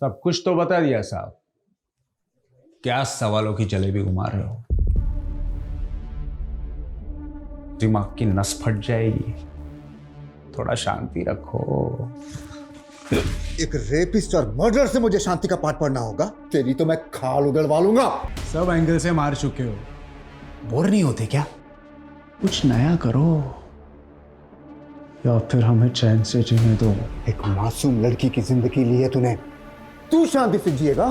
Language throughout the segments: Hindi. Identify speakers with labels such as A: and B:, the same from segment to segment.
A: सब कुछ तो बता दिया साहब। क्या सवालों की जलेबी घुमा रहे हो? दिमाग की नस फट जाएगी। थोड़ा शांति रखो।
B: एक रेपिस्ट और मर्डर से मुझे शांति का पाठ पढ़ना होगा? तेरी तो मैं खाल उधड़वा लूंगा।
A: सब एंगल से मार चुके हो, बोर नहीं होते क्या? कुछ नया करो या फिर हमें चैन से जीने दो।
B: एक मासूम लड़की की जिंदगी ली है तूने, तू शांति से जिएगा?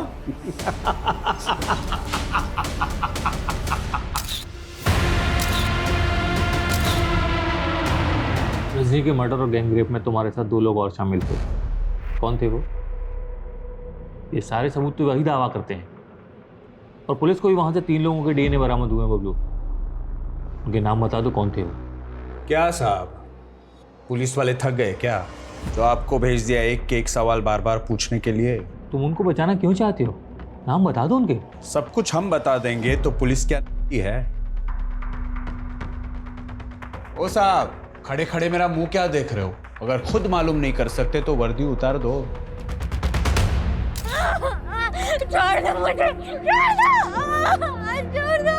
C: रजनी के मर्डर और गैंग रेप में तुम्हारे साथ 2 लोग और शामिल थे। कौन थे वो? ये सारे सबूत तो वही दावा करते हैं और पुलिस को भी वहां से 3 लोगों के डीएनए बरामद हुए हैं। बबलू, उनके नाम बता दो, कौन थे वो?
A: क्या साहब, पुलिस वाले थक गए क्या? तो आपको भेज दिया एक के एक सवाल बार बार पूछने के लिए।
C: तुम उनको बचाना क्यों चाहते हो? नाम बता दो उनके।
A: सब कुछ हम बता देंगे तो पुलिस क्या है? ओ साहब, खड़े खड़े मेरा मुंह क्या देख रहे हो? अगर खुद मालूम नहीं कर सकते तो वर्दी उतार दो।
D: छोड़ दो मुझे, छोड़ दो।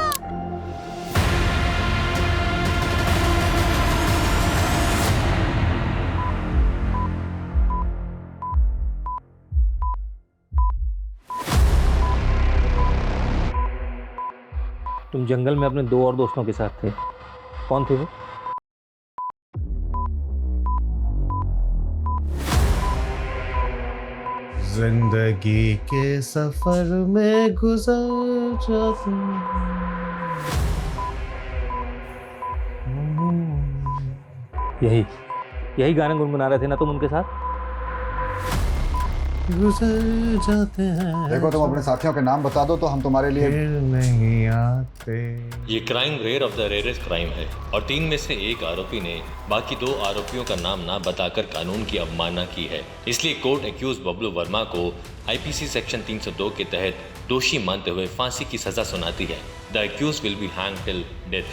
C: तुम जंगल में अपने 2 और दोस्तों के साथ थे। कौन थे वो?
E: जिंदगी के सफर में गुजर जाते।
C: यही गाने गुनगुना रहे थे ना तुम उनके साथ?
E: गुजर जाते हैं।
B: देखो, तुम अपने साथियों के नाम बता दो तो हम तुम्हारे लिए
E: फिर नहीं आते।
F: ये crime rare of the rarest crime है और 3 में से 1 आरोपी ने बाकी 2 आरोपियों का नाम ना बताकर कानून की अवमानना की है। इसलिए कोर्ट एक्यूज बबलू वर्मा को आईपीसी सेक्शन 302 के तहत दोषी मानते हुए फांसी की सजा सुनाती है। The accused will be hang till death.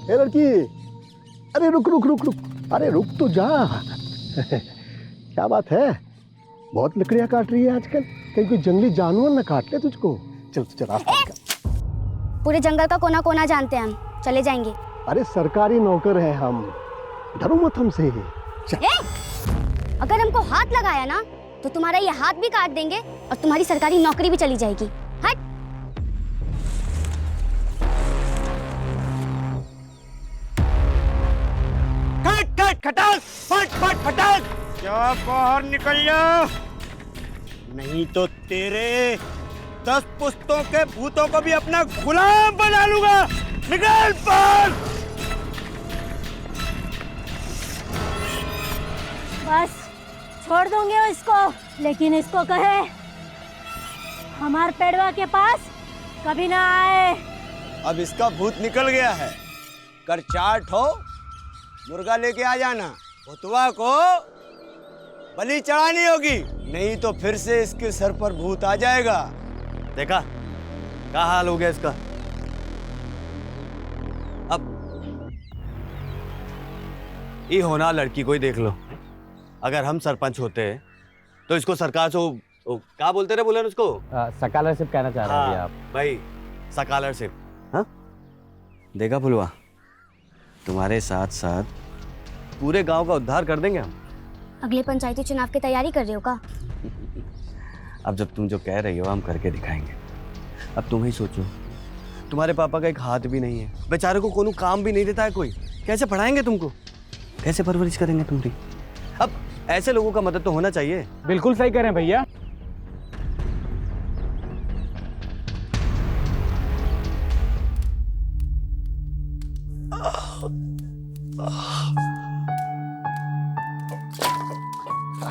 G: ए लड़की, अरे रुक रुक रुक रुक, अरे रुक तो जा। क्या बात है, बहुत लकड़ियां काट रही है आजकल, कहीं कोई जंगली जानवर ना काट ले तुझको। चल चल रास्ता निकाल।
D: पूरे जंगल का कोना कोना जानते हैं हम, चले जाएंगे।
G: अरे सरकारी नौकर हैं हम, डरो मत हमसे। चल।
D: अगर हमको हाथ लगाया ना तो तुम्हारा ये हाथ भी काट देंगे और तुम्हारी सरकारी नौकरी भी चली जाएगी। हट।
G: खटाक, फट फट फटाक। क्या बाहर निकल जा, नहीं तो तेरे 10 पुश्तों के भूतों को भी अपना गुलाम बना लूंगा। निकल बाहर।
H: बस छोड़ दूंगे इसको, लेकिन इसको कहे हमार पेड़वा के पास कभी ना आए।
G: अब इसका भूत निकल गया है, कर 4 ठो मुर्गा लेके आ जाना। भुतवा को बलि चढ़ानी होगी, नहीं तो फिर से इसके सर पर भूत आ जाएगा। देखा क्या हाल हो गया इसका। अब ये होना लड़की को ही देख लो। अगर हम सरपंच होते तो इसको सरकार से क्या बोलते रहे, बोले उसको
C: स्कॉलरशिप कहना चाह रहे हैं आप?
G: भाई स्कॉलरशिप। हाँ देखा फुलवा, तुम्हारे साथ साथ पूरे गांव का उद्धार कर देंगे हम।
D: अगले पंचायती चुनाव की तैयारी कर रहे हो का?
G: अब जब तुम जो कह रही हो हम करके दिखाएंगे। अब तुम ही सोचो, तुम्हारे पापा का एक हाथ भी नहीं है, बेचारे को कोनो काम भी नहीं देता है कोई। कैसे पढ़ाएंगे तुमको, कैसे परवरिश करेंगे तुम्हारी? अब ऐसे लोगों का मदद तो होना चाहिए।
C: बिल्कुल सही कह रहे हैं भैया।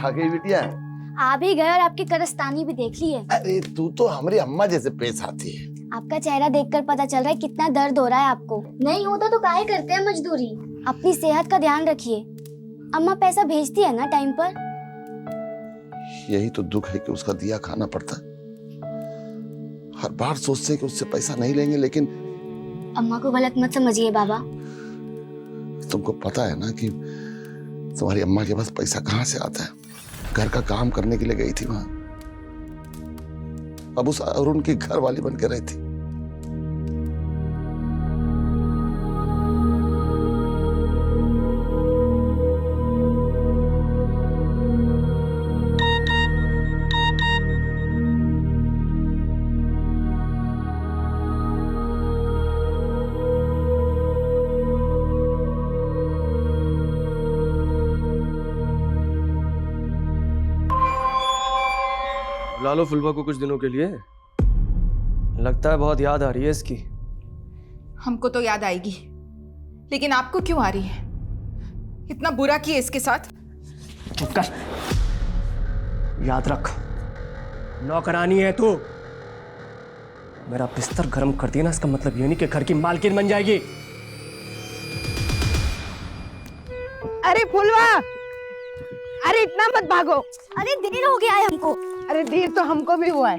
I: खा गई बिटिया।
D: आ भी गए और आपकी करस्तानी भी देख ली है।
I: अरे तू तो हमारी अम्मा जैसे पेश आती है।
D: आपका चेहरा देखकर पता चल रहा है कितना दर्द हो रहा है आपको। नहीं होता तो काहे करते हैं मजदूरी। अपनी सेहत का ध्यान रखिए। अम्मा पैसा भेजती है ना टाइम पर?
I: यही तो दुख है कि उसका दिया खाना पड़ता है। हर बार सोचते हैं कि उससे पैसा नहीं लेंगे, लेकिन
D: अम्मा को गलत मत समझिए बाबा।
I: तुमको पता है ना कि तुम्हारी अम्मा के पास पैसा कहाँ से आता है। घर का काम करने के लिए गई थी वहां, अब उस अरुण की घर वाली बन के रहती।
J: बुला लो फुलवा को कुछ दिनों के लिए। लगता है बहुत याद आ रही है इसकी।
K: हमको तो याद आएगी, लेकिन आपको क्यों आ रही है? इतना बुरा किया इसके साथ।
J: चुप कर। याद रख, नौकरानी है तू। मेरा बिस्तर गर्म कर दिया ना, इसका मतलब ये नहीं कि घर की मालकिन बन जाएगी।
L: अरे फुलवा, अरे इतना मत भागो।
D: अरे देर हो गया है हमको।
L: अरे देर तो हमको भी हुआ है,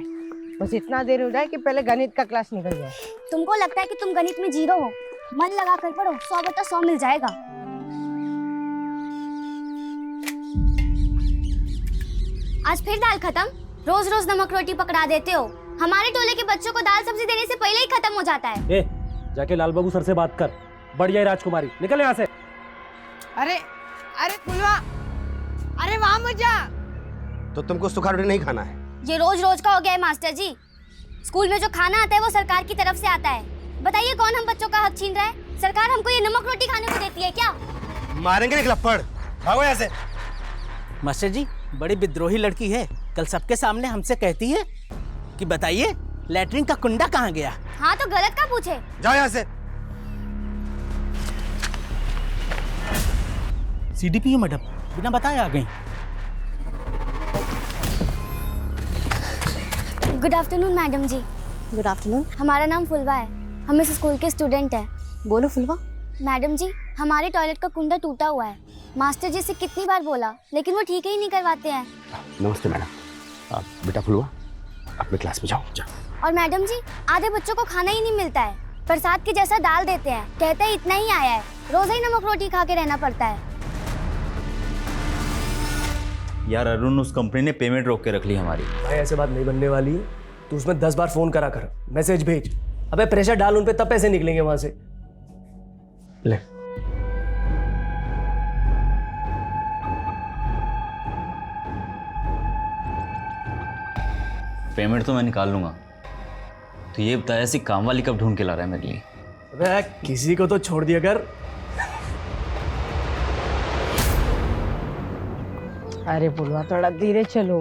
L: बस इतना देर हो जाए कि पहले गणित का क्लास निकल जाए।
D: तुमको लगता है कि तुम गणित में जीरो हो? मन लगा कर पढ़ो, 100/100 मिल जाएगा। आज फिर दाल खत्म? रोज रोज नमक रोटी पकड़ा देते हो। हमारे टोले के बच्चों को दाल सब्जी देने से पहले ही खत्म हो जाता है।
J: जाके लाल बाबू सर से बात कर। बढ़िया राजकुमारी, निकल यहाँ से।
L: अरे अरे फुलवा, अरे वहां मत जा।
G: तो तुमको सूखा रोटी नहीं खाना है?
D: ये रोज रोज का हो गया है मास्टर जी। स्कूल में जो खाना आता है वो सरकार की तरफ से आता है। बताइए कौन हम बच्चों का हक छीन रहा है? सरकार हमको ये नमक रोटी खाने को देती है क्या?
G: मारेंगे निकला पड़। भागो यहाँ से।
M: मास्टर जी, बड़ी विद्रोही लड़की है। कल सबके सामने हमसे कहती है कि बताइए लैट्रिन का कुंडा कहाँ गया।
D: हाँ तो गलत का पूछे।
G: जाओ यहाँ से।
M: सीडीपीओ मैडम बिना बताए आ गई।
D: Good afternoon madam ji.
H: Good afternoon.
D: हमारा नाम फुलवा है, हम इस स्कूल के स्टूडेंट हैं।
H: बोलो फुलवा।
D: मैडम जी, हमारे टॉयलेट का कुंडा टूटा हुआ है। मास्टर जी से कितनी बार बोला, लेकिन वो ठीक ही नहीं करवाते हैं।
N: नमस्ते मैडम। बेटा फुलवा, अपने क्लास में जाओ।
D: और मैडम जी, आधे बच्चों को खाना ही नहीं मिलता है। प्रसाद के जैसा डाल देते हैं, कहते हैं इतना ही आया है। रोज ही नमक रोटी खा के रहना पड़ता है।
O: यार अरुण, उस कंपनी ने पेमेंट रोक के रख ली हमारी।
J: भाई ऐसे बात नहीं बनने वाली है। तू उसमें 10 बार फोन करा कर, मैसेज भेज। अबे प्रेशर डाल उन पे, तब पैसे निकलेंगे वहां से। ले।
O: पेमेंट तो मैं निकाल लूंगा। तो ये बता, ऐसी काम वाली कब ढूंढ के ला रहा है मेरे लिए?
J: अबे किसी को तो छोड़ दिया कर।
L: अरे फुलवा, थोड़ा धीरे चलो।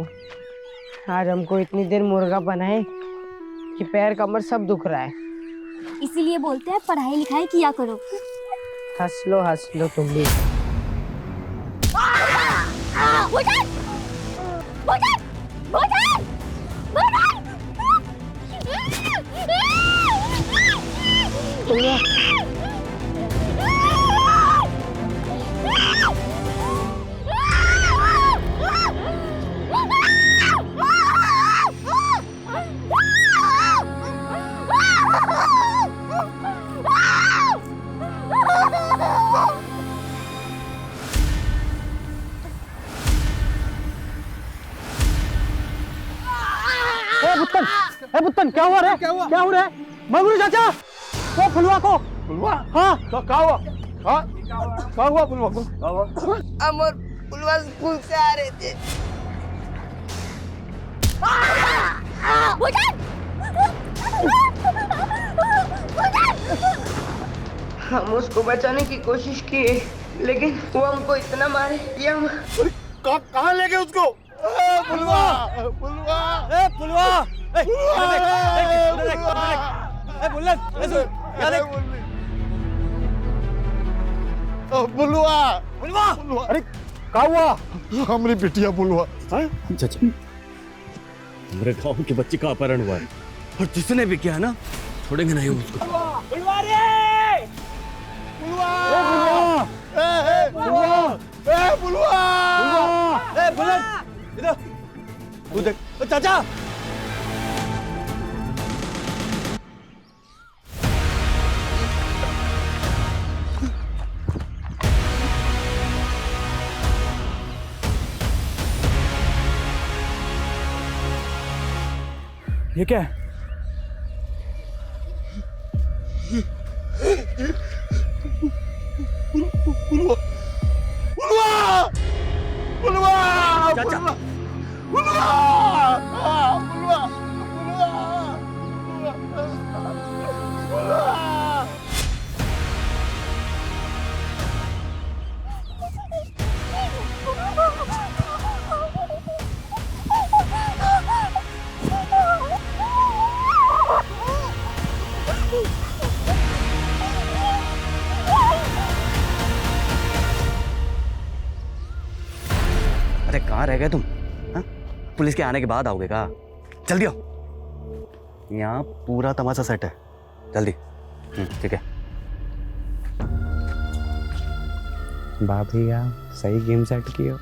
L: आज हमको इतनी देर मुर्गा बनाए कि पैर कमर सब दुख रहा है।
D: इसीलिए बोलते हैं पढ़ाई लिखाई किया करो।
L: हंस लो तुम भी।
J: पुत्तन, क्या हुआ रे? क्या हो रहा है? मंगरू चाचा, वो फुलवा को। फुलवा? हाँ। तो क्या हुआ? हाँ? क्या हुआ फुलवा को?
L: हम और फुलवा स्कूल से आ रहे थे। हम उसको बचाने की कोशिश किए, लेकिन वो हमको इतना मारे कि हम
I: कहाँ ले गए उसको?
J: फुलवा! फुलवा! फुलवा!
I: बुलवा,
J: बुलवा! अरे
P: क्या हुआ? हमारी बिटिया बुलवा।
J: चाचा, हमारे गांव के बच्चे का अपहरण हुआ है और जिसने भी किया ना, छोड़ेंगे नहीं उसको।
P: बुलवा रे! बुलवा! बुलट! इधर! तू देख, चाचा!
J: ये क्या है?
P: बुलवा! बुलवा! बुलवा!
J: चाचा!
P: बुलवा! बुलवा! बुलवा!
J: अरे कहाँ रह गए तुम? हाँ? पुलिस के आने के बाद आओगे क्या? जल्दी आओ, यहाँ पूरा तमाशा सेट है, जल्दी। ठीक है।
E: भाभी यार सही गेम सेट किया।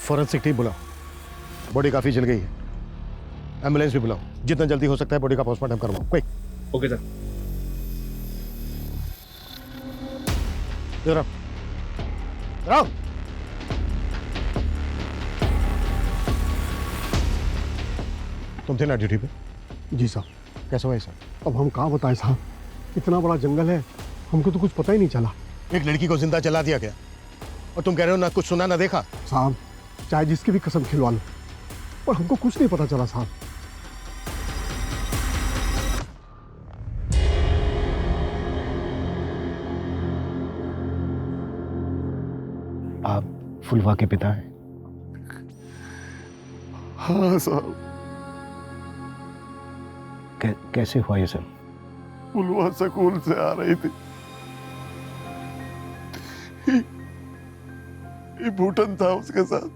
P: फॉरेंसिक टीम बुलाओ, बॉडी काफी जल गई है। एम्बुलेंस भी बुलाओ, जितना जल्दी हो सकता है बॉडी का पोस्टमार्टम करवाओ। क्विक।
J: Okay sir.
P: इधर आओ, इधर आओ। तुम थे ना ड्यूटी पे?
Q: जी साहब।
P: कैसा हुआ सर?
Q: अब हम कहाँ बताएं साहब, इतना बड़ा जंगल है, हमको तो कुछ पता ही नहीं चला।
P: एक लड़की को जिंदा जला दिया गया और तुम कह रहे हो ना कुछ सुना ना देखा?
Q: साहब चाहे जिसकी भी कसम खिलवा लो, पर हमको कुछ नहीं पता चला साहब।
P: आप फुलवा के पिता हैं?
Q: हाँ साहब।
P: कैसे हुआ ये सब?
Q: फुलवा स्कूल से आ रही थी, ये भूटन था उसके साथ।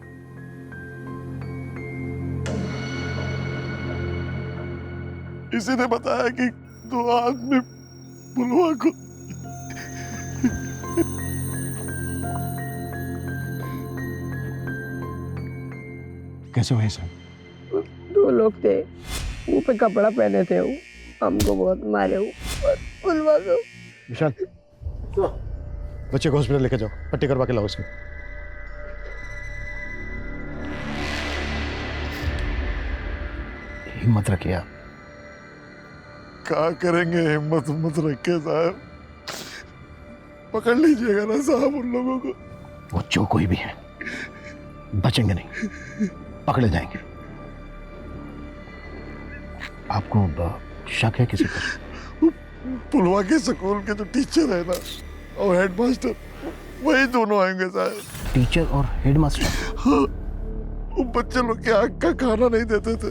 Q: इसी ने बताया कि 2 आदमी फुलवा को
P: कैसे हुए सर?
L: 2 लोग थे, मुंह पे कपड़ा पहने थे, वो हमको बहुत मारे और फुलवा को।
P: विशाल, बच्चे को हॉस्पिटल लेके जाओ, पट्टी करवा के लाओ उसकी। हिम्मत रखिए आप।
Q: क्या करेंगे हिम्मत मत रखे साहब, पकड़ लीजिएगा ना साहब उन लोगों को।
P: वो जो कोई भी है बचेंगे नहीं, पकड़े जाएंगे। आपको शक है किसी पर?
Q: पुलवा के स्कूल के जो टीचर है ना और हेडमास्टर, वही दोनों आएंगे साहब।
P: टीचर और हेडमास्टर?
Q: हाँ, वो बच्चे लोग के आग का खाना नहीं देते थे।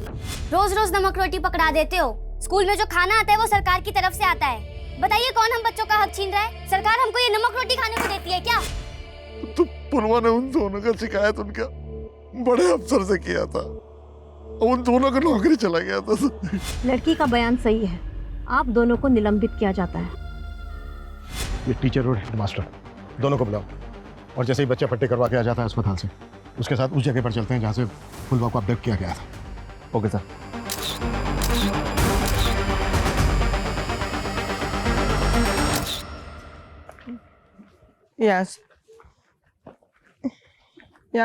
D: रोज रोज नमक रोटी पकड़ा देते हो। स्कूल में जो खाना आता है वो सरकार की तरफ से आता है। बताइए कौन हम बच्चों का हक छीन रहा है? सरकार हमको ये नमक रोटी खाने को देती है क्या?
Q: तो पुलवा ने उन दोनों का शिकायत उनका बड़े अफसर से किया था, उन दोनों का नौकरी चला गया था।
H: लड़की का बयान सही है, आप दोनों को निलंबित किया जाता है।
P: ये टीचर और हेडमास्टर दोनों को बुलाओ, और जैसे ही बच्चा पट्टी करवा के आ जाता है अस्पताल से, उसके साथ उस जगह पर चलते हैं जहाँ से फुलवा को अपडेट किया गया था।
J: Okay sir.
L: यहाँ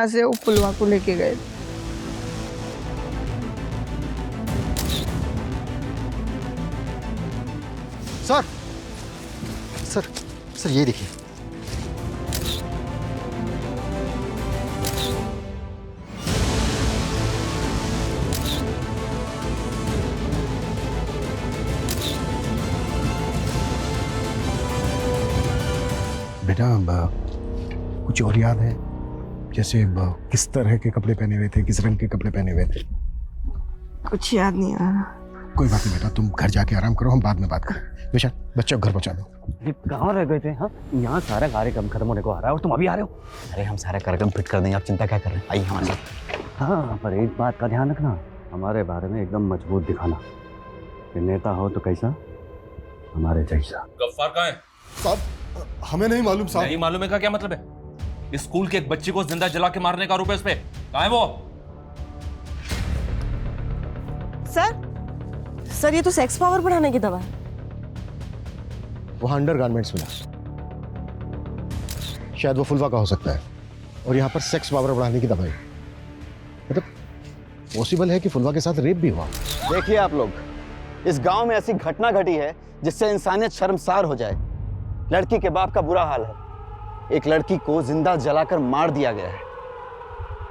L: से वो फुलवा को लेके गए।
B: सर सर सर ये देखिए।
P: बेटा कुछ और याद है? जैसे किस तरह के कपड़े पहने हुए थे, किस रंग के कपड़े पहने हुए थे?
L: कुछ याद नहीं आ रहा।
P: कोई बात नहीं बेटा, तुम घर जाके आराम करो, हम बाद में बात करें। विशाल बच्चे को घर पहुंचा दो।
N: ये कहाँ रह गए थे? हाँ, यहाँ सारा कार्यक्रम खत्म होने को आ रहा है और तुम अभी आ रहे हो। अरे हम सारा कार्यक्रम फिट कर देंगे, आप चिंता क्या कर रहे हैं? आइए हमारे साथ। हाँ, पर एक बात का ध्यान रखना, हमारे बारे में एकदम मजबूत दिखाना कि नेता हो तो कैसा, हमारे जैसा।
R: गफ्फार कहाँ है?
Q: साहब हमें नहीं मालूम साहब।
R: नहीं मालूम है का क्या मतलब है? इस स्कूल के एक बच्ची को जिंदा जला के मारने का आरोप है इस पे। कहाँ है वो?
L: सर ये तो सेक्स पावर बढ़ाने की दवा है।
P: वहां अंडरगारमेंट्स मिला, शायद वो फुलवा का हो सकता है, और यहाँ पर सेक्स पावर बढ़ाने की दवाई। मतलब पॉसिबल है कि फुलवा के साथ रेप भी हुआ।
S: देखिए आप लोग, इस गांव में ऐसी घटना घटी है जिससे इंसानियत शर्मसार हो जाए। लड़की के बाप का बुरा हाल है, एक लड़की को जिंदा जलाकर मार दिया गया है।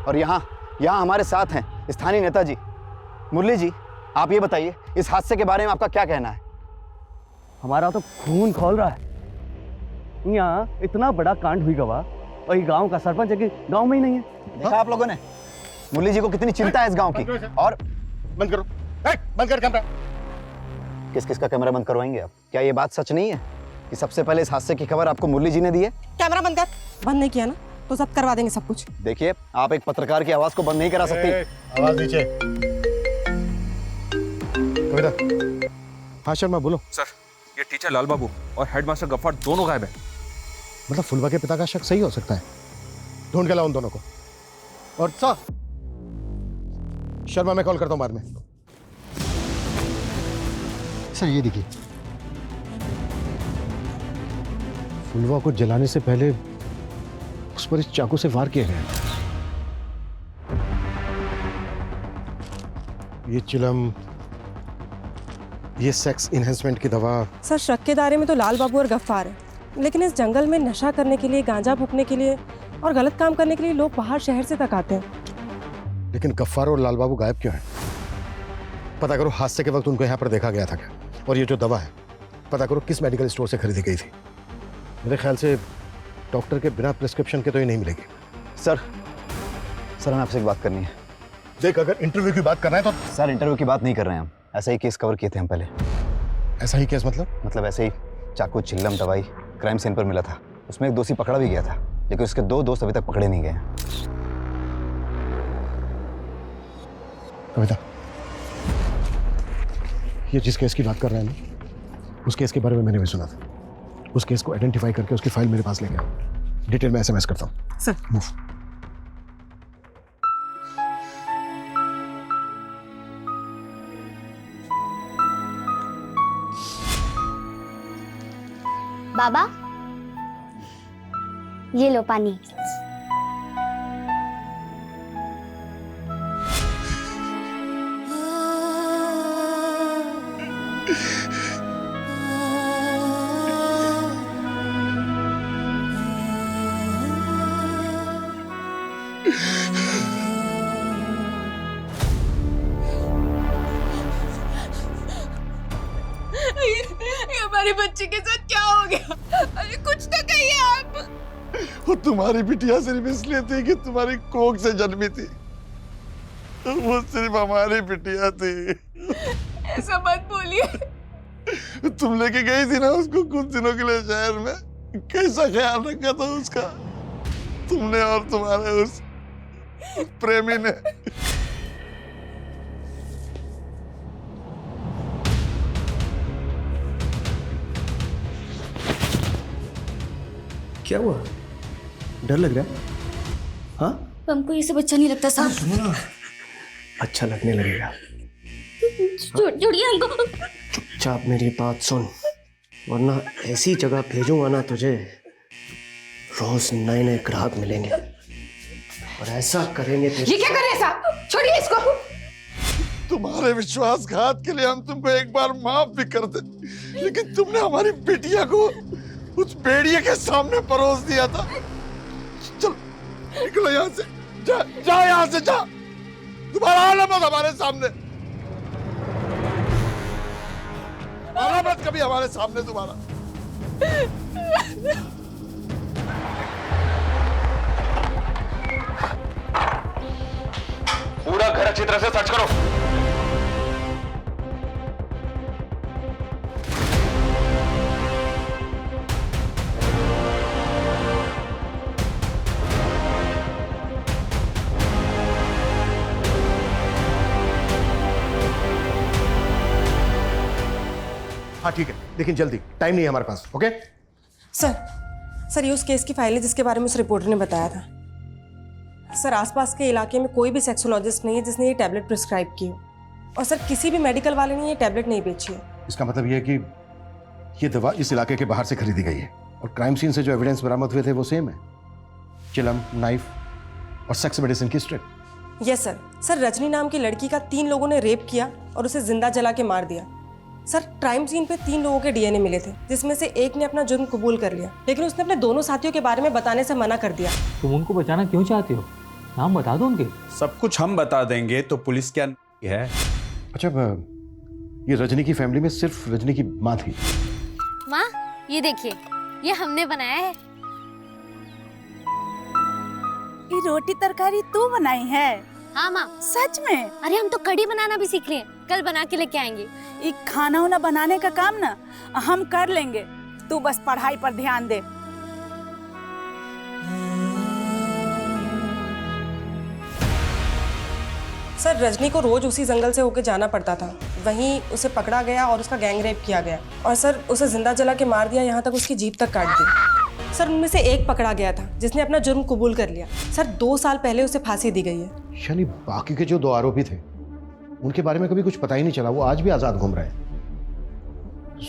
S: और यहाँ हमारे साथ हैं स्थानीय नेताजी। मुरली जी, आप ये बताइए इस हादसे के बारे में आपका क्या कहना है?
N: हमारा तो खून खौल रहा है। यहाँ इतना बड़ा कांड हुई गवा और ये गांव का सरपंच है कि गांव में ही नहीं है।
S: देखा आप लोगों ने मुरली जी को कितनी चिंता है इस गांव की। और
P: बंद करो, बंद कर कैमरा।
S: किस का कैमरा बंद करवाएंगे आप? क्या ये बात सच नहीं है कि सबसे पहले इस हादसे की खबर आपको मुरली जी ने दी है?
L: कैमरा बंद कर। बंद नहीं किया ना तो सब करवा देंगे सब कुछ।
S: देखिए, आप एक पत्रकार की आवाज को बंद नहीं करा सकती।
P: आवाज नीचे। कविता। हाँ शर्मा बोलो।
R: सर, ये टीचर लाल बाबू और हेडमास्टर गफ्फार दोनों गायब हैं।
P: मतलब फुलवा के पिता का शक सही हो सकता है। ढूंढ के लाओ उन दोनों को। और शर्मा मैं कॉल करता हूं बाद में। सर ये देखिए, फुलवा को जलाने से पहले उस पर इस चाकू से वार किया गया। ये चिलम, ये सेक्स इनहेंसमेंट की दवा।
L: सर शक के दायरे में तो लाल बाबू और गफ्फार है, लेकिन इस जंगल में नशा करने के लिए, गांजा फूकने के लिए और गलत काम करने के लिए लोग बाहर शहर से तक आते हैं।
P: लेकिन गफ्फार और लाल बाबू गायब क्यों हैं? पता करो हादसे के वक्त उनको यहाँ पर देखा गया था क्या? और ये जो दवा है, पता करो किस मेडिकल स्टोर से खरीदी गई थी। मेरे ख्याल से डॉक्टर के बिना प्रिस्क्रिप्शन के तो ये नहीं मिलेगी।
S: सर हमें आपसे एक बात करनी है।
P: देख, अगर इंटरव्यू की बात कर रहे हैं तो।
S: सर इंटरव्यू की बात नहीं कर रहे हैं हम, ऐसा ही केस कवर किए थे हम पहले।
P: ऐसा ही केस मतलब
S: ऐसे ही चाकू, चिल्लम, दवाई क्राइम सीन पर मिला था। उसमें एक दोषी पकड़ा भी गया था, लेकिन उसके 2 दोस्त अभी तक पकड़े नहीं गए हैं।
P: कविता, ये जिस केस की बात कर रहे हैं ना, उस केस के बारे में मैंने भी सुना था। उस केस को आइडेंटिफाई करके उसकी फाइल मेरे पास लेके आओ। डिटेल में SMS करता हूँ।
L: Sir
P: move.
D: बाबा ये लो पानी।
K: ये हमारी बच्ची के साथ क्या हो गया? अरे कुछ तो कहिए आप।
Q: वो तुम्हारी बिटिया सिर्फ इसलिए थी कि तुम्हारी कोख से जन्मी थी। वो सिर्फ हमारी बिटिया थी।
K: ऐसा मत बोलिए।
Q: तुम लेके गई थी ना उसको कुछ दिनों के लिए शहर में, कैसा ख्याल रखा था उसका तुमने और तुम्हारे उस प्रेमी ने।
J: क्या हुआ? डर लग रहा है? हाँ,
D: हमको ये सब अच्छा नहीं लगता साहब।
J: सुनो ना, अच्छा लगने लगेगा।
D: छोड़िए हमको।
J: चुपचाप मेरी बात सुन, वरना ऐसी जगह भेजूंगा ना तुझे, रोज नए नए ग्राहक मिलेंगे और ऐसा करेंगे।
K: ये क्या कर रहे हैं साहब? छोड़िए इसको।
Q: तुम्हारे विश्वासघात के लिए हम तुमको एक बार माफ भी कर दे, लेकिन तुमने हमारी बिटिया को उस भेड़िए के सामने परोस दिया था। चल निकलो यहाँ से, जा यहाँ से, जा। दोबारा आना मत हमारे सामने, आना मत कभी हमारे सामने दोबारा। तरह से सर्च करो।
P: हाँ ठीक है, लेकिन जल्दी, टाइम नहीं है हमारे पास। ओके
L: सर ये उस केस की फाइल है जिसके बारे में उस रिपोर्टर ने बताया था। सर आसपास के इलाके में कोई भी सेक्सोलॉजिस्ट नहीं है जिसने ये टैबलेट प्रिस्क्राइब की हो, और सर किसी भी मेडिकल वाले ने ये टैबलेट नहीं बेची है।
P: इसका मतलब ये है कि ये दवा इस इलाके के बाहर से खरीदी गई है, और क्राइम सीन से जो एविडेंस बरामद हुए थे वो सेम है, चिलम, नाइफ और सेक्स मेडिसिन की strip.
L: Yes sir. Sir Rajni नाम की लड़की का 3 लोगों ने रेप किया और उसे जिंदा जला के मार दिया। सर क्राइम सीन पे 3 लोगों के डीएनए मिले थे, जिसमें से एक ने अपना जुर्म कबूल कर लिया, लेकिन उसने अपने दोनों साथियों के बारे में बताने से मना कर दिया।
C: तुम उनको बचाना क्यों चाहते हो? नाम बता दो उनके।
A: सब कुछ हम बता देंगे तो पुलिस क्या है?
P: अच्छा, ये रजनी की फैमिली में सिर्फ रजनी की माँ थी।
T: माँ ये देखिए, ये हमने बनाया है।
U: ये रोटी तरकारी तू बनाई है?
T: हाँ माँ।
U: सच में?
T: अरे हम तो कढ़ी बनाना भी सीख लिए, कल बना के लेके आएंगे।
U: ये खाना वाना बनाने का काम ना हम कर लेंगे, तू बस पढ़ाई पर ध्यान दे।
L: सर रजनी को रोज उसी जंगल से होकर जाना पड़ता था, वहीं उसे पकड़ा गया और उसका गैंग रेप किया गया, और सर उसे जिंदा जला के मार दिया, यहाँ तक उसकी जीभ तक काट दी। सर उनमें से एक पकड़ा गया था जिसने अपना जुर्म कबूल कर लिया। सर 2 साल पहले उसे फांसी दी गई है।
P: यानी बाकी के जो 2 आरोपी थे उनके बारे में कभी कुछ पता ही नहीं चला, वो आज भी आजाद घूम रहे हैं।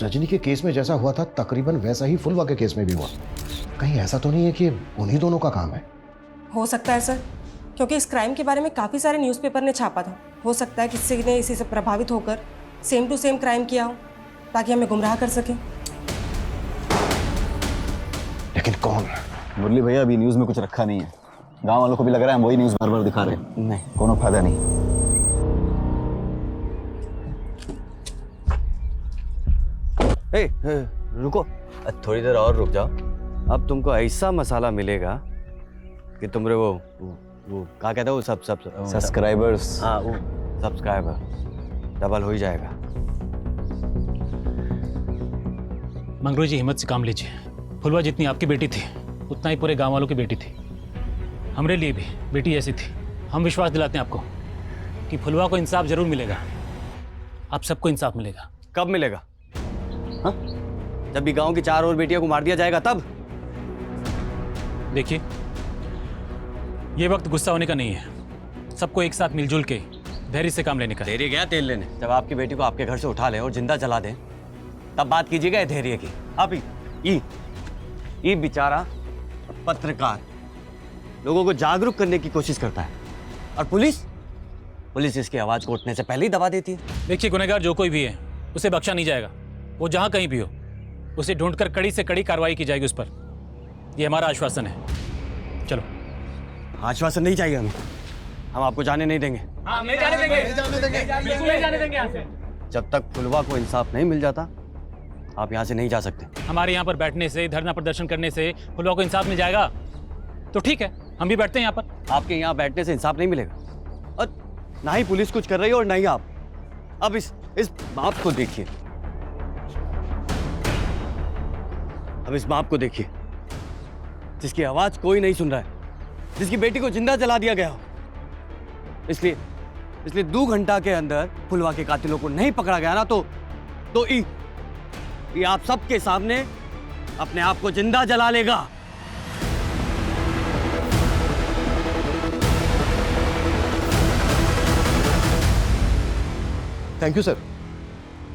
P: रजनी के केस में जैसा हुआ था तकरीबन वैसा ही फुलवा के केस में भी हुआ। कहीं ऐसा तो नहीं है कि उन्हीं दोनों का काम है?
L: हो सकता है सर, क्योंकि इस क्राइम के बारे में काफ़ी सारे न्यूज़पेपर ने छापा था। हो सकता है किसी ने इसी से प्रभावित होकर सेम टू सेम क्राइम किया हो ताकि हमें गुमराह कर सके।
P: लेकिन कौन?
S: मुरली भैया अभी न्यूज़ में कुछ रखा नहीं है, गांव वालों को भी लग रहा है हम वही न्यूज़ बार बार दिखा रहे हैं। नहीं, कोनो फायदा नहीं।
N: रुको, थोड़ी देर और रुक जाओ। अब तुमको ऐसा मसाला मिलेगा कि तुमरे वो क्या कहते हो, सब
S: सब्सक्राइबर्स।
N: हाँ, वो सब्सक्राइबर डबल हो ही जाएगा।
C: मंगरू जी हिम्मत से काम लीजिए। फुलवा जितनी आपकी बेटी थी उतना ही पूरे गांव वालों की बेटी थी। हमारे लिए भी बेटी ऐसी थी। हम विश्वास दिलाते हैं आपको कि फुलवा को इंसाफ जरूर मिलेगा। आप सबको इंसाफ मिलेगा।
N: कब मिलेगा? हाँ? जब भी गांव की 4 और बेटियों को मार दिया जाएगा तब?
C: देखिए, ये वक्त गुस्सा होने का नहीं है, सबको एक साथ मिलजुल के धैर्य से काम लेने का।
N: धैर्य गया तेल लेने। जब आपकी बेटी को आपके घर से उठा लें और जिंदा जला दें तब बात कीजिएगा धैर्य की। आप ये बेचारा पत्रकार लोगों को जागरूक करने की कोशिश करता है, और पुलिस इसकी आवाज को उठने से पहले ही दबा देती है।
C: देखिए, गुनहगार जो कोई भी है उसे बख्शा नहीं जाएगा। वो जहां कहीं भी हो उसे ढूंढकर कड़ी से कड़ी कार्रवाई की जाएगी उस पर। ये हमारा आश्वासन है। चलो।
N: आश्वासन नहीं चाहिए हमें, हम आपको जाने नहीं देंगे।
C: हाँ, नहीं जाने देंगे, बिल्कुल नहीं जाने देंगे यहाँ से।
N: जब तक फुलवा को इंसाफ नहीं मिल जाता आप यहाँ से नहीं जा सकते।
C: हमारे यहाँ पर बैठने से, धरना प्रदर्शन करने से फुलवा को इंसाफ मिल जाएगा तो ठीक है, हम भी बैठते हैं यहाँ पर।
N: आपके यहाँ बैठने से इंसाफ नहीं मिलेगा, और ना ही पुलिस कुछ कर रही है और ना ही आप। अब इस बाप को देखिए, अब इस बाप को देखिए जिसकी आवाज कोई नहीं सुन रहा है, जिसकी बेटी को जिंदा जला दिया गया हो। इसलिए 2 घंटा के अंदर फुलवा के कातिलों को नहीं पकड़ा गया ना तो ये आप सबके सामने अपने आप को जिंदा जला लेगा।
P: Thank you sir.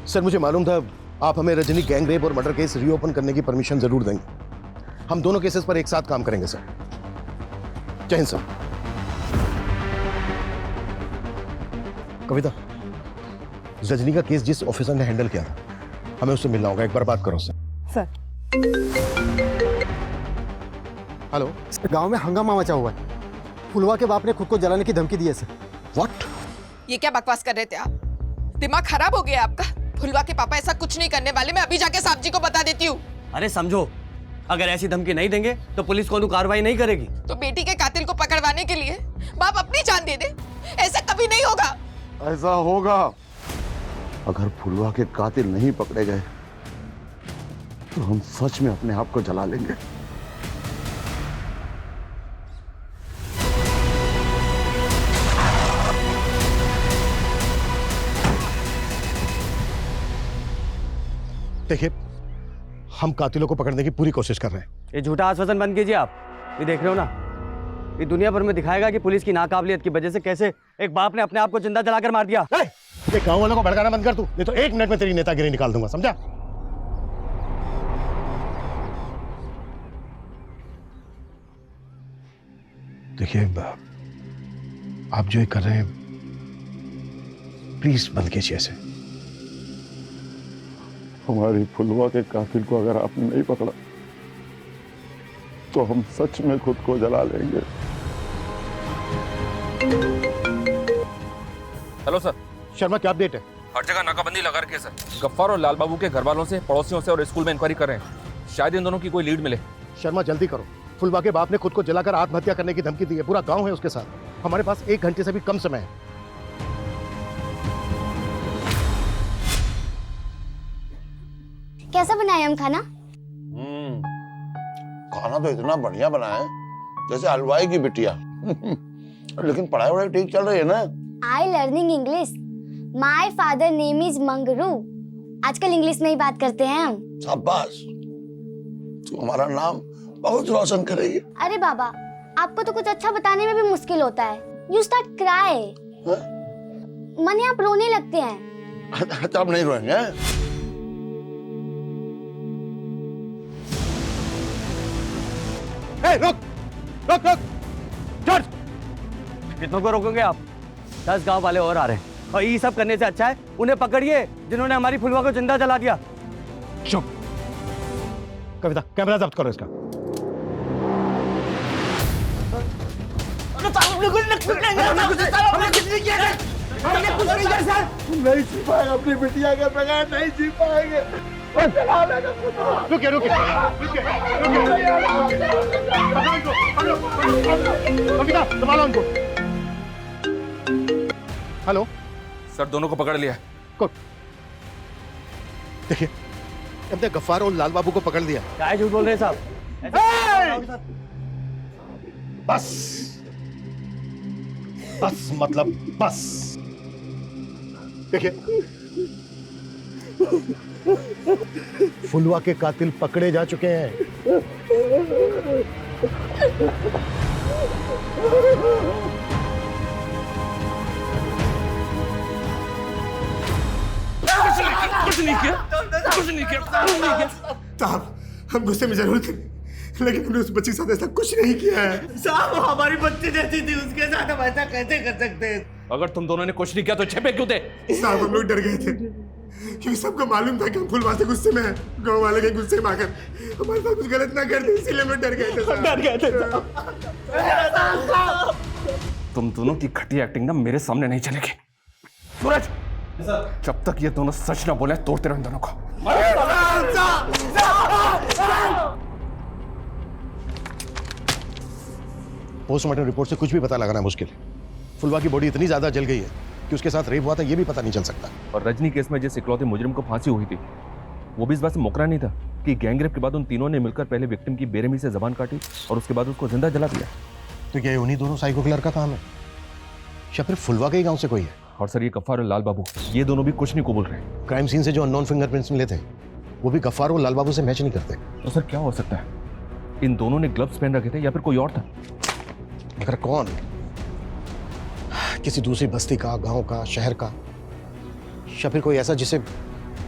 P: सर मुझे मालूम था आप हमें रजनी गैंग रेप और मर्डर केस रीओपन करने की परमिशन जरूर देंगे। हम दोनों केसेस पर एक साथ काम करेंगे सर। जय हिंद सर। कविता, रजनी का केस जिस ऑफिसर ने हैंडल किया था हमें उससे मिलना होगा, एक बार बात करो सर। हेलो
B: सर, गांव में हंगामा मचा हुआ है। फुलवा के बाप ने खुद को जलाने की धमकी दी है सर।
P: व्हाट?
K: ये क्या बकवास कर रहे थे आप? दिमाग खराब हो गया आपका? फुलवा के पापा ऐसा कुछ नहीं करने वाले, मैं अभी जाके साहब जी को बता देती हूँ।
N: अरे समझो, अगर ऐसी धमकी नहीं देंगे तो पुलिस कोई कार्रवाई नहीं करेगी।
K: तो बेटी के कातिल को पकड़वाने के लिए बाप अपनी जान दे दे? ऐसा कभी नहीं होगा।
I: ऐसा होगा। अगर फुलवा के कातिल नहीं पकड़े गए तो हम सच में अपने आप को जला लेंगे।
P: देखिए, हम कातिलों को पकड़ने की पूरी कोशिश कर रहे हैं।
N: ये झूठा आश्वासन बंद कीजिए आप। ये देख रहे हो ना, ये दुनिया भर में दिखाएगा कि पुलिस की नाकाबिलियत की वजह से कैसे एक बाप ने अपने आप को जिंदा जलाकर मार दिया।
P: ये गांव वालों को भड़काना बंद कर तू, नहीं तो 1 मिनट में तेरी नेतागिरी निकाल दूंगा, समझा? देखिए, आप जो ये कर रहे हैं प्लीज बंद कीजिए ऐसे।
I: हमारी फुलवा के कातिल को अगर आपने नहीं पकड़ा तो हम सच में खुद को जला लेंगे।
R: Hello sir.
P: शर्मा, क्या अपडेट है?
R: हर जगह नाकाबंदी लगा रखी है सर। गफ्फार और लाल बाबू के घर वालों से, पड़ोसियों से और स्कूल में इंक्वायरी कर रहे हैं। शायद इन दोनों की कोई लीड मिले।
P: शर्मा, जल्दी करो। फुलवा के बाप ने खुद को जलाकर आत्महत्या करने की धमकी दी है। पूरा गांव है उसके साथ। हमारे पास 1 घंटे से भी कम समय है।
D: कैसा बनाया हम खाना?
I: खाना तो इतना बढ़िया बना है जैसे हलवाई की बिटिया। लेकिन पढ़ाई वढ़ाई ठीक चल रही है ना?
D: आई learning English. My father name is Mangru. आजकल इंग्लिश में ही बात करते हैं हम।
I: शाबाश, तू हमारा नाम बहुत रोशन करेगी।
D: अरे बाबा, आपको तो कुछ अच्छा बताने में भी मुश्किल होता है। You start cry. माने आप रोने लगते हैं।
I: तो अब नहीं रोएंगे।
N: रुक रुक रुक जॉर्ज, कितनों को रोकोगे आप? 10 गांव वाले और आ रहे हैं और ये सब करने से अच्छा है उन्हें पकड़िए जिन्होंने हमारी फुलवा को जिंदा जला दिया।
P: चुप। कविता, कैमरा जब्त करो इसका।
Q: नहीं जी पाएगा अपनी बिटिया के बगैर, नहीं जी पाएंगे।
P: रुकिए रुकिए कविता, संभालो उनको। हेलो
R: सर, दोनों को पकड़ लिया।
P: देखिए, हमने गफ्फार और लाल बाबू को पकड़ लिया।
N: क्या झूठ बोल रहे हैं साहब?
P: बस बस, मतलब बस। देखिए, फुलवा के कातिल पकड़े जा चुके हैं।
Q: कुछ नहीं किया। साहब, हम गुस्से में जरूर थे, लेकिन हमने उस बच्ची के साथ ऐसा कुछ नहीं किया है।
M: साहब, हमारी बच्ची जैसी थी, उसके साथ हम ऐसा कैसे कर सकते हैं?
R: अगर तुम दोनों ने कुछ नहीं किया तो छेपे क्यों थे?
Q: साहब, हम लोग डर गए थे क्योंकि सबको मालूम था कि हम फुलवा से गुस्से में हैं। गांव वाले के गुस्से में आकर हमारे साथ कुछ गलत ना कर दे, इसीलिए हम डर गए थे। डर गए थे।
R: तुम दोनों की घटिया एक्टिंग ना मेरे सामने नहीं चलेगी। सूरज, जब तक ये दोनों सच ना बोले तोड़ते रहो इन दोनों को।
P: पोस्टमार्टम रिपोर्ट से कुछ भी पता लगाना मुश्किल है। फुलवा की बॉडी इतनी ज्यादा जल गई है कि उसके साथ रेप हुआ था ये भी पता नहीं चल सकता।
R: और रजनी केस में जिस इकलौते मुजरिम को फांसी हुई थी, वो भी इस बात से मुकरा नहीं था कि गैंगरेप के बाद उन तीनों ने मिलकर पहले विक्टिम की बेरहमी से जबान काटी और उसके बाद उसको जिंदा जला दिया।
P: तो क्या उन्हीं दोनों साइको किलर का काम है या फिर फुलवा के ही गांव से कोई है?
R: और सर, ये गफ्फार और लाल बाबू, ये दोनों भी कुछ नहीं कबूल रहे।
P: क्राइम सीन से जो अननोन फिंगरप्रिंट्स मिले थे वो भी गफ्फार और लाल बाबू से मैच नहीं करते।
R: तो सर, क्या हो सकता है? इन दोनों ने ग्लव्स पहन रखे थे या फिर कोई और था?
P: मगर कौन? किसी दूसरी बस्ती का, गांव का, शहर का, या फिर कोई ऐसा जिसे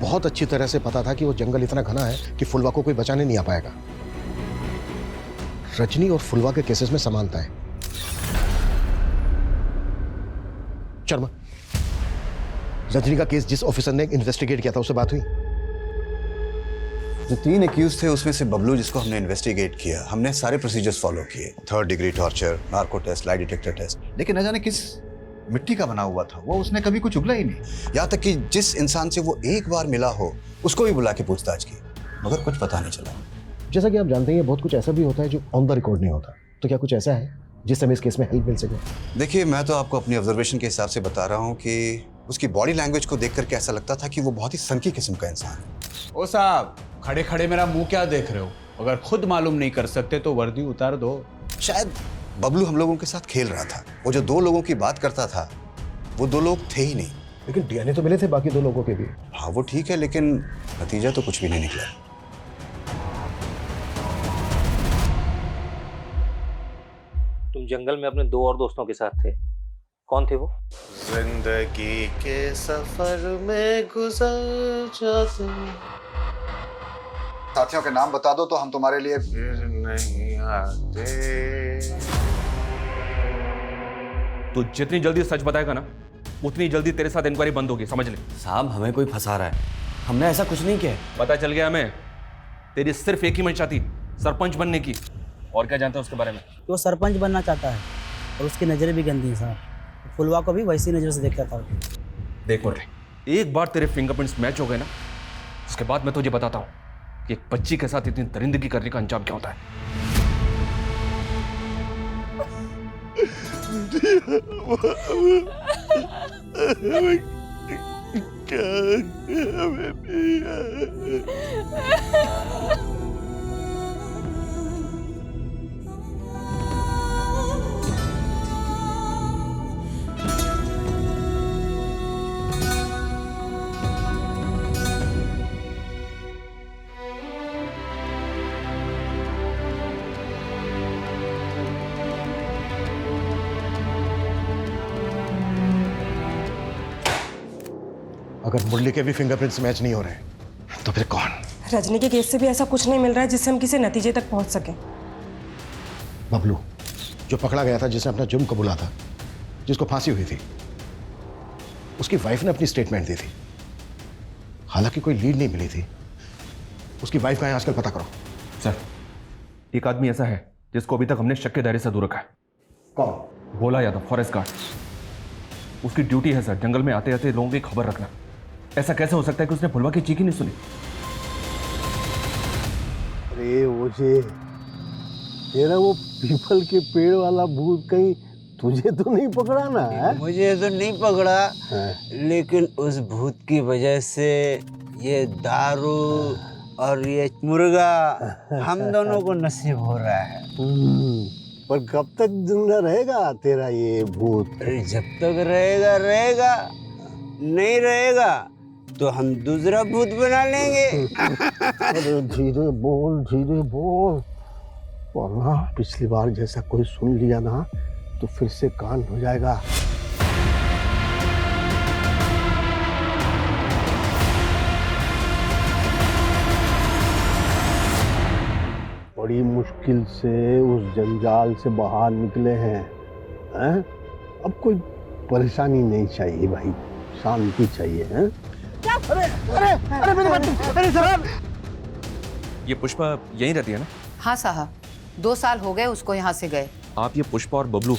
P: बहुत अच्छी तरह से पता था कि वो जंगल इतना घना है कि फुलवा को कोई बचाने नहीं आ पाएगा। रजनी और फुलवा के केसेस में समानता है। शर्मा, रजनी का केस जिस ऑफिसर ने इन्वेस्टिगेट किया था उससे बात हुई?
F: जो 3 एक्यूज थे उसमें से बबलू, जिसको हमने इन्वेस्टिगेट किया, हमने सारे प्रोसीजर्स फॉलो किए। 3rd degree torture, narco test, lie detector test, लेकिन न जाने किस मिट्टी का बना हुआ था वो, उसने कभी कुछ उगला ही नहीं। यहाँ तक कि जिस इंसान से वो एक बार मिला हो उसको भी बुला के पूछताछ की, मगर कुछ पता नहीं चला।
P: जैसा कि आप जानते हैं, बहुत कुछ ऐसा भी होता है जो ऑन द रिकॉर्ड नहीं होता। तो क्या कुछ ऐसा है जिससे हमें इस केस में हेल्प मिल सके।
F: देखिए, मैं तो आपको अपनी ऑब्जर्वेशन के हिसाब से बता रहा हूँ कि उसकी बॉडी लैंग्वेज को देख करके ऐसा लगता था कि वो बहुत ही सनकी किस्म का इंसान है।
A: ओ साहब, खड़े खड़े मेरा मुंह क्या देख रहे हो? अगर खुद मालूम नहीं कर सकते तो वर्दी उतार दो।
F: शायद बबलू हम लोगों के साथ खेल रहा था। वो जो 2 लोगों की बात करता था वो 2 लोग थे ही नहीं।
P: लेकिन डीएनए तो मिले थे बाकी 2 लोगों के भी।
F: हाँ वो ठीक है, लेकिन नतीजा तो कुछ भी नहीं निकला।
C: तुम जंगल में अपने 2 और दोस्तों के साथ थे, कौन थे वो?
Q: जिंदगी के सफर में गुजर जाते।
F: साथियों के नाम बता दो तो हम तुम्हारे लिए
Q: फिर नहीं आते।
R: तो जितनी जल्दी सच बताएगा ना, उतनी जल्दी तेरे साथ इंक्वायरी बंद होगी, समझ ले।
N: साहब हमें कोई फंसा रहा है, हमने ऐसा कुछ नहीं किया।
R: पता चल गया हमें, तेरी सिर्फ एक ही मंशा थी, सरपंच बनने की। और क्या जानते हो उसके बारे में?
M: वो सरपंच बनना चाहता है और उसकी नज़रें भी गंदी हैं साहब। फुलवा को भी वैसी नज़र से देखता था।
R: देख मुरली, एक बार तेरे फिंगरप्रिंट्स मैच हो गए ना, उसके बाद मैं तुझे बताता हूँ कि एक बच्ची के साथ इतनी दरिंदगी करने का अंजाम क्या होता है।
P: अगर मुरली के भी फिंगरप्रिंट्स मैच नहीं हो रहे तो फिर कौन?
L: रजनी के केस से भी ऐसा कुछ नहीं मिल रहा है जिससे हम किसी नतीजे तक पहुंच सके।
P: बबलू जो पकड़ा गया था, जिसने अपना जुर्म कबूला था, जिसको फांसी हुई थी, उसकी वाइफ ने अपनी स्टेटमेंट दी थी। हालांकि कोई लीड नहीं मिली थी। उसकी वाइफ का है आजकल, पता करो।
R: सर, एक आदमी ऐसा है जिसको अभी तक हमने शक के दायरे से दूर रखा है।
P: कौन?
R: Bhola Yadav, forest guard. उसकी ड्यूटी है सर जंगल में आते आते लोगों की खबर रखना। ऐसा कैसे हो सकता है कि उसने फुलवा की चीख ही नहीं सुनी?
G: अरे ओजे, तेरा वो पीपल के पेड़ वाला भूत कहीं तुझे तो नहीं पकड़ा ना है?
E: मुझे तो नहीं पकड़ा, लेकिन उस भूत की वजह से ये दारू और ये मुर्गा हम दोनों को नसीब हो रहा है।
G: पर कब तक जिंदा रहेगा तेरा ये भूत?
E: अरे जब तक रहेगा रहेगा, नहीं रहेगा तो हम दूसरा भूत बना लेंगे।
G: अरे धीरे बोल, धीरे बोल, वरना पिछली बार जैसा कोई सुन लिया ना तो फिर से कांड हो जाएगा। बड़ी मुश्किल से उस जंजाल से बाहर निकले हैं, हैं? अब कोई परेशानी नहीं चाहिए भाई, शांति चाहिए। हैं? अरे अरे अरे मेरी बच्ची, अरे सर!
R: ये पुष्पा यहीं रहती है ना?
K: हाँ साहब, 2 साल हो गए उसको यहाँ से गए।
R: आप ये पुष्पा और बबलू,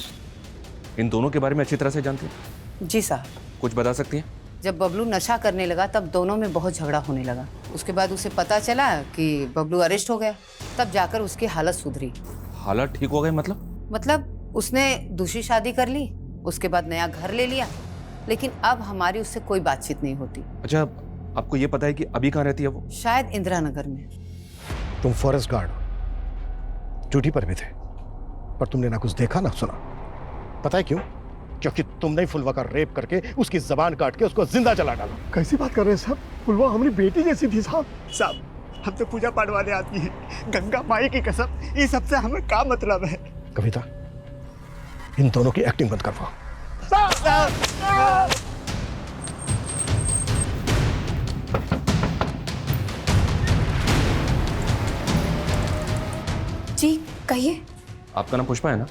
R: इन दोनों के बारे में अच्छी तरह से जानती हैं?
K: जी साहब।
R: कुछ बता सकती हैं?
K: जब बबलू नशा करने लगा तब दोनों में बहुत झगड़ा होने लगा। उसके बाद उसे पता चला कि बबलू अरेस्ट हो गया, तब जाकर उसकी हालत सुधरी।
R: हालत ठीक हो गई मतलब?
K: मतलब उसने दूसरी शादी कर ली, उसके बाद नया घर ले लिया, लेकिन अब हमारी उससे कोई बातचीत नहीं होती।
R: अच्छा, आपको ये पता है कि अभी कहाँ रहती है वो?
K: शायद इंदिरा नगर में।
P: तुम फॉरेस्ट गार्ड ड्यूटी पर भी थे, पर तुमने ना कुछ देखा ना सुना। पता है क्यों? क्योंकि तुमने ही फुलवा का रेप करके उसकी जबान काट के उसको जिंदा जला डाला।
G: कैसी बात कर रहे हैं साहब? फुलवा हमारी बेटी जैसी थी साहब। साहब, हम तो पूजा पाठ वाले आदमी हैं, गंगा माई की कसम, ये सबसे हमें क्या मतलब है?
P: कविता, इन दोनों की एक्टिंग बंद करवाओ।
L: जी कहिए।
R: आपका नाम पुष्पा है ना?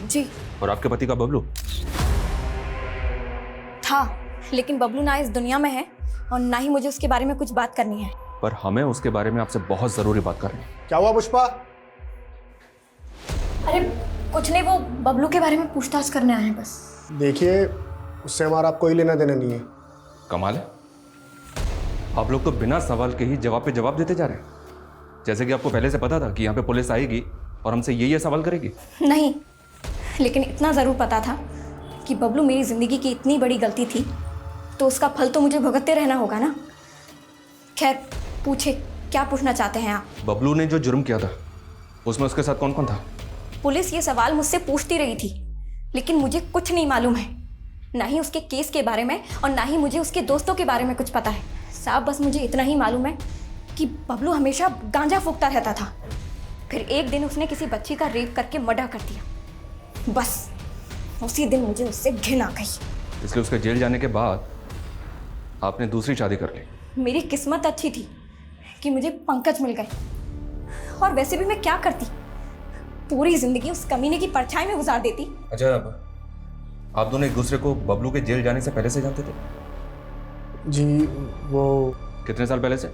L: जी।
R: और आपके पति का बबलू?
H: था, लेकिन बबलू ना इस दुनिया में है और ना ही मुझे उसके बारे में कुछ बात करनी है।
R: पर हमें उसके बारे में आपसे बहुत जरूरी बात करनी है।
G: क्या हुआ पुष्पा?
H: अरे कुछ नहीं, वो बबलू के बारे में पूछताछ करने आए हैं बस।
G: देखिए, उससे हमारा कोई लेना देना नहीं है।
R: कमाल है, आप लोग तो बिना सवाल के ही जवाब पे जवाब देते जा रहे हैं, जैसे कि आपको पहले से पता था कि यहाँ पे पुलिस आएगी और हमसे ये सवाल करेगी।
H: नहीं,
O: लेकिन इतना ज़रूर पता था कि बबलू मेरी ज़िंदगी की इतनी बड़ी गलती थी तो उसका फल तो मुझे भुगतते रहना होगा ना। खैर पूछे, क्या पूछना चाहते हैं आप?
R: बबलू ने जो जुर्म किया था उसमें उसके साथ कौन कौन था?
O: पुलिस ये सवाल मुझसे पूछती रही थी, लेकिन मुझे कुछ नहीं मालूम है, ना ही उसके केस के बारे में और ना ही मुझे उसके दोस्तों के बारे में कुछ पता है। साहब बस मुझे इतना ही मालूम है कि बबलू हमेशा गांजा फूकता रहता था, फिर एक दिन उसने किसी बच्ची का रेप करके मर्डर कर दिया। बस उसी दिन मुझे उससे घिन आ गई।
R: इसलिए उसके जेल जाने के बाद आपने दूसरी शादी कर ली?
O: मेरी किस्मत अच्छी थी कि मुझे पंकज मिल गए, और वैसे भी मैं क्या करती, पूरी जिंदगी उस कमीने की परछाई में गुजार देती।
R: अच्छा, आप दोनों एक दूसरे को बबलू के जेल जाने से पहले से जानते थे?
J: जी वो
R: कितने साल पहले से?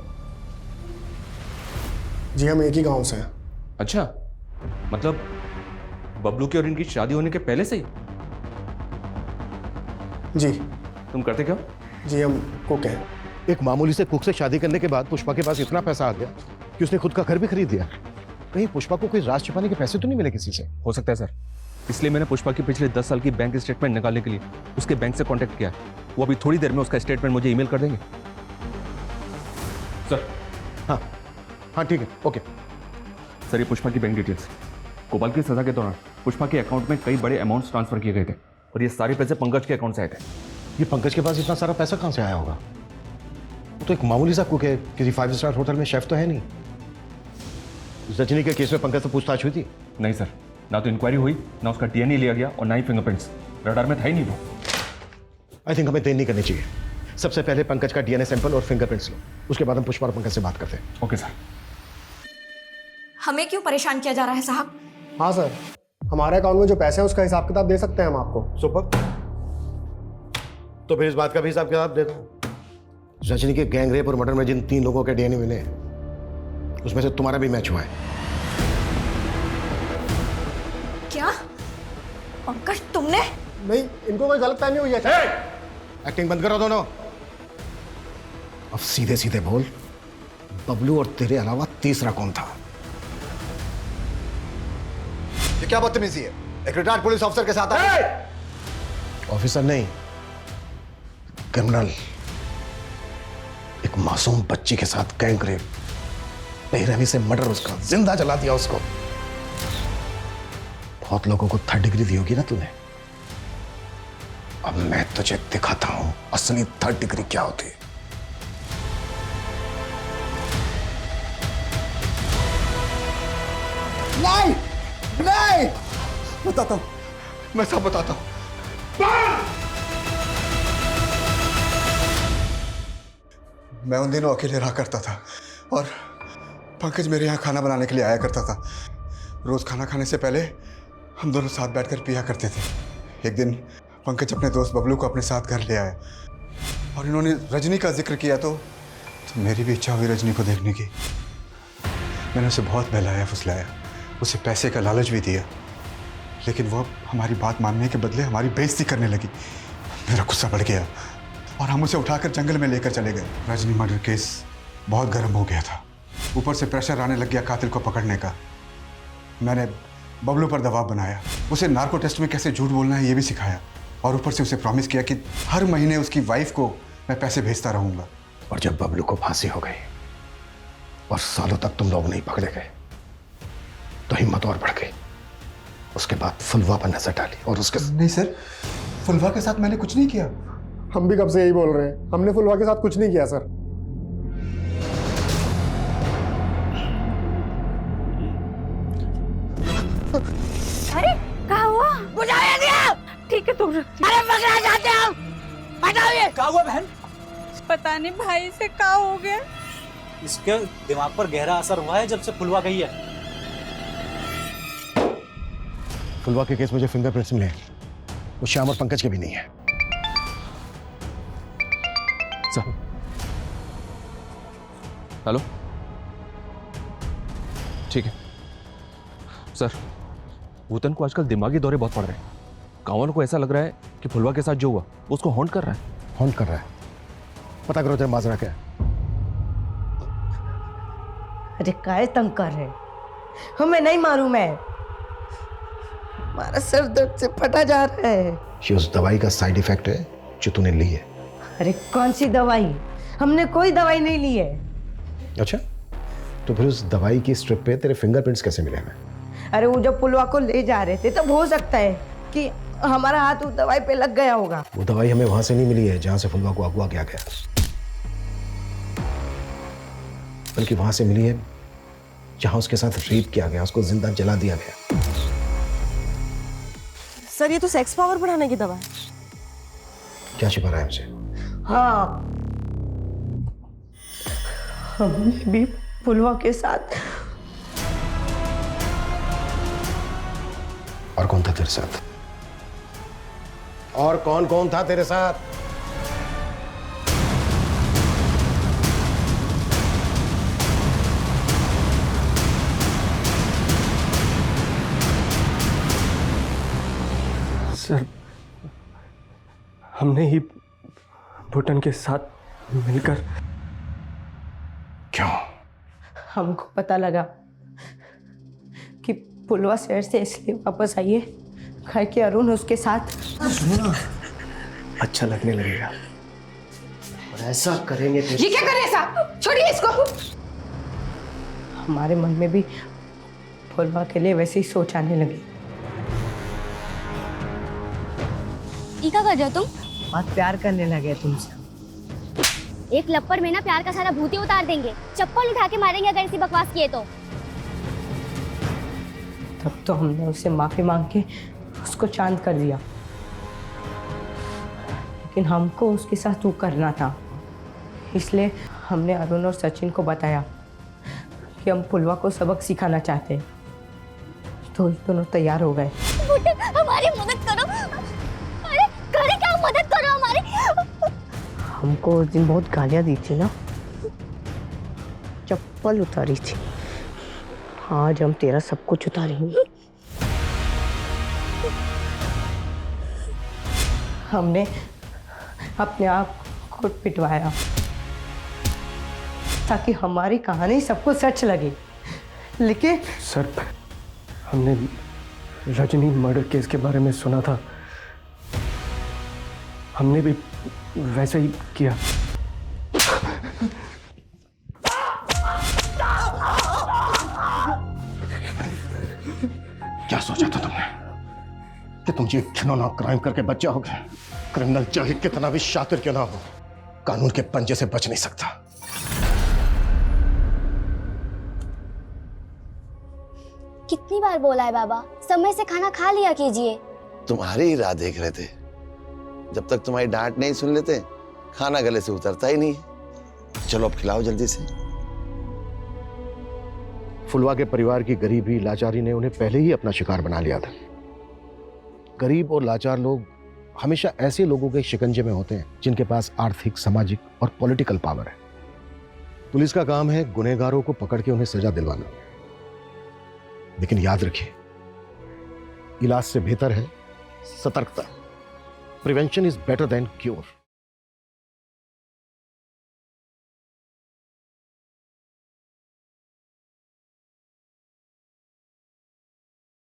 J: जी हम एक ही गांव से हैं।
R: अच्छा, मतलब बबलू की और इनकी शादी होने के पहले से ही?
J: जी।
R: तुम करते क्या?
J: जी हम कुक हैं।
P: एक मामूली से कुक से शादी करने के बाद पुष्पा के पास इतना पैसा आ गया कि उसने खुद का घर भी खरीद लिया। कहीं पुष्पा को कोई राज छिपाने के पैसे तो नहीं मिले किसी से?
R: हो सकता है सर, इसलिए मैंने पुष्पा की पिछले 10 साल की बैंक स्टेटमेंट निकालने के लिए उसके बैंक से कांटेक्ट किया। वो अभी थोड़ी देर में उसका स्टेटमेंट मुझे ईमेल कर देंगे। सर।
P: हाँ हाँ ठीक है, ओके।
R: सर ये पुष्पा की बैंक डिटेल्स। कोबाल की सजा के दौरान पुष्पा के अकाउंट में कई बड़े अमाउंट्स ट्रांसफर किए गए थे और ये सारे पैसे पंकज के अकाउंट से आए थे।
P: ये पंकज के पास इतना सारा पैसा कहाँ से आया होगा? वो तो एक मामूली सा कुक है, किसी 5 स्टार होटल में शेफ तो है नहीं। रजनी के केस में पंकज से पूछताछ हुई थी?
R: नहीं सर, ना तो इंक्वायरी हुई, ना उसका डीएनए लिया गया और ना ही फिंगरप्रिंट्स। रडार में था ही नहीं वो।
P: आई थिंक हमें देर नहीं करनी चाहिए। सबसे पहले पंकज का डीएनए सैंपल और फिंगरप्रिंट्स लो, उसके बाद हम पुष्पा और पंकज से बात करते हैं।
R: Okay sir.
O: हमें क्यों परेशान किया जा रहा है साहब?
J: हाँ सर, हमारे अकाउंट में जो पैसे हैं उसका हिसाब किताब दे सकते हैं हम आपको।
P: सुपर, तो फिर इस बात का भी हिसाब किताब दे दो। रजनी के गैंग रेप और मर्डर में जिन 3 लोगों के डीएनए मिले उसमें से तुम्हारा भी मैच हुआ है।
O: क्या पंकज तुमने?
J: नहीं, इनको कोई गलतफहमी हुई है।
P: एक्टिंग बंद करो दोनों। अब सीधे सीधे बोल, बबलू और तेरे अलावा तीसरा कौन था?
F: ये क्या बदतमीजी है? एक रिटायर्ड पुलिस ऑफिसर के साथ
P: ऑफिसर नहीं, क्रिमिनल। एक मासूम बच्ची के साथ गैंग रेप, बेरहमी से मर्डर, उसका जिंदा जला दिया उसको। बहुत लोगों को 3rd डिग्री दी होगी ना तूने। अब मैं तुझे दिखाता हूं असली 3rd डिग्री क्या होती है।
B: नहीं नहीं, बताता हूं, मैं सब बताता हूं। मैं उन दिनों अकेले रहा करता था और पंकज मेरे यहाँ खाना बनाने के लिए आया करता था। रोज खाना खाने से पहले हम दोनों साथ बैठकर पिया करते थे। एक दिन पंकज अपने दोस्त बबलू को अपने साथ घर ले आया और इन्होंने रजनी का जिक्र किया तो मेरी भी इच्छा हुई रजनी को देखने की। मैंने उसे बहुत बहलाया फुसलाया, उसे पैसे का लालच भी दिया, लेकिन वो हमारी बात मानने के बदले हमारी बेइज्जती करने लगी। मेरा गुस्सा बढ़ गया और हम उसे उठाकर जंगल में लेकर चले गए। रजनी मर्डर केस बहुत गर्म हो गया था, ऊपर से प्रेशर आने लग गया कातिल को पकड़ने का। मैंने बबलू पर दबाव बनाया, उसे नार्को टेस्ट में कैसे झूठ बोलना है ये भी सिखाया और ऊपर से उसे प्रॉमिस किया कि हर महीने उसकी वाइफ को मैं पैसे भेजता रहूंगा।
P: और जब बबलू को फांसी हो गई और सालों तक तुम लोग नहीं पकड़े गए तो हिम्मत और बढ़ गई। उसके बाद फुलवा पर नजर डाली और उसके
B: नहीं सर, फुलवा के साथ मैंने कुछ नहीं किया।
J: हम भी कब से यही बोल रहे हैं, हमने फुलवा के साथ कुछ नहीं किया सर।
H: अरे क्या हुआ? बुझाया दिया। ठीक है तुम। अरे पकड़ा जाते हो, हटाओ ये।
M: क्या हुआ बहन?
U: पता नहीं भाई से क्या हो गया।
M: इसके दिमाग पर गहरा असर हुआ है जब से फुलवा गई है।
P: फुलवा के केस में जो फिंगरप्रिंट्स मिले वो श्याम और पंकज के भी नहीं है।
R: सर, हेलो, ठीक है सर। भूतन को आजकल दिमागी दौरे बहुत पड़ रहे हैं। कांवन को ऐसा लग रहा है कि फुलवा के साथ जो हुआ वो उसको हॉन्ट कर रहा है।
P: हॉन्ट कर रहा है? पता करो तेरा माजरा क्या है।
V: अरे काय तंग कर रहे, हमें नहीं मालूम है।
T: हमारा सर दर्द से फटा जा रहा है।
P: ये उस दवाई का साइड इफेक्ट है जो तूने ली है।
T: अरे कौन सी दवाई? हमने कोई दवाई नहीं ली है।
P: अच्छा, तो फिर उस दवाई की स्ट्रिप पे तेरे फिंगरप्रिंट्स कैसे मिले हमें?
T: अरे वो जब पुलवा को ले जा रहे थे तब हो सकता है कि हमारा हाथ उस दवाई पे लग गया होगा।
P: वो दवाई हमें वहां से नहीं मिली है जहां से फुलवा को अगवा किया गया, बल्कि वहां से मिली है जहां उसके साथ रेप किया गया, उसको जिंदा जला दिया गया।
L: सर ये तो सेक्स पावर बढ़ाने की दवा है।
P: क्या छिपा रहा है मुझे?
T: हाँ, हमने भी पुलवा के साथ।
P: और कौन था तेरे साथ? और कौन कौन था तेरे साथ?
J: सर हमने ही भूटान के साथ मिलकर।
P: क्यों?
T: हमको पता लगा कि पुलवा शहर से इसलिए वापस आई है खाए कि अरुण उसके साथ।
J: अच्छा लगने लगेगा
T: और ऐसा करेंगे ये क्या कर रहे हैं साहब? छोड़िए इसको। हमारे मन में भी पुलवा के लिए वैसे ही सोच आने लगी।
D: क्या कर रहे हो तुम?
T: बहुत प्यार करने लगे तुमसे।
D: एक लप्पड़ में ना प्यार का सारा भूत ही उतार देंगे, चप्पल उठा के मारेंगे अगर ऐसी बकवास किए तो।
T: तब तो हमने उससे माफी मांग के उसको चांद कर दिया, लेकिन हमको उसके साथ वो करना था। इसलिए हमने अरुण और सचिन को बताया कि हम पुलवा को सबक सिखाना चाहते हैं, तो ये दोनों तैयार हो गए।
D: हमारी मदद करो। अरे करे क्या, मदद करो हमारी।
T: हमको उस दिन बहुत गालियाँ दी थी ना, चप्पल उतारी थी। आज हम तेरा सब कुछ उतारेंगे। हमने अपने आप को पिटवाया ताकि हमारी कहानी सबको सच लगे, लेकिन
J: सर हमने रजनी मर्डर केस के बारे में सुना था, हमने भी वैसे ही किया।
P: क्या सोचा था तुमने कि तुम ये घिनौना क्राइम करके बच जाओगे? क्रिमिनल चाहे कितना भी शातिर क्यों ना हो, कानून के पंजे से बच नहीं सकता।
D: कितनी बार बोला है बाबा, समय से खाना खा लिया कीजिए।
V: तुम्हारे ही राह देख रहे थे। जब तक तुम्हारी डांट नहीं सुन लेते खाना गले से उतरता ही नहीं। चलो अब खिलाओ जल्दी से।
P: फुलवा के परिवार की गरीबी लाचारी ने उन्हें पहले ही अपना शिकार बना लिया था। गरीब और लाचार लोग हमेशा ऐसे लोगों के शिकंजे में होते हैं जिनके पास आर्थिक, सामाजिक और पॉलिटिकल पावर है। पुलिस का काम है गुनहगारों को पकड़ के उन्हें सजा दिलवाना, लेकिन याद रखिए, इलाज से बेहतर है सतर्कता। Prevention is better than cure.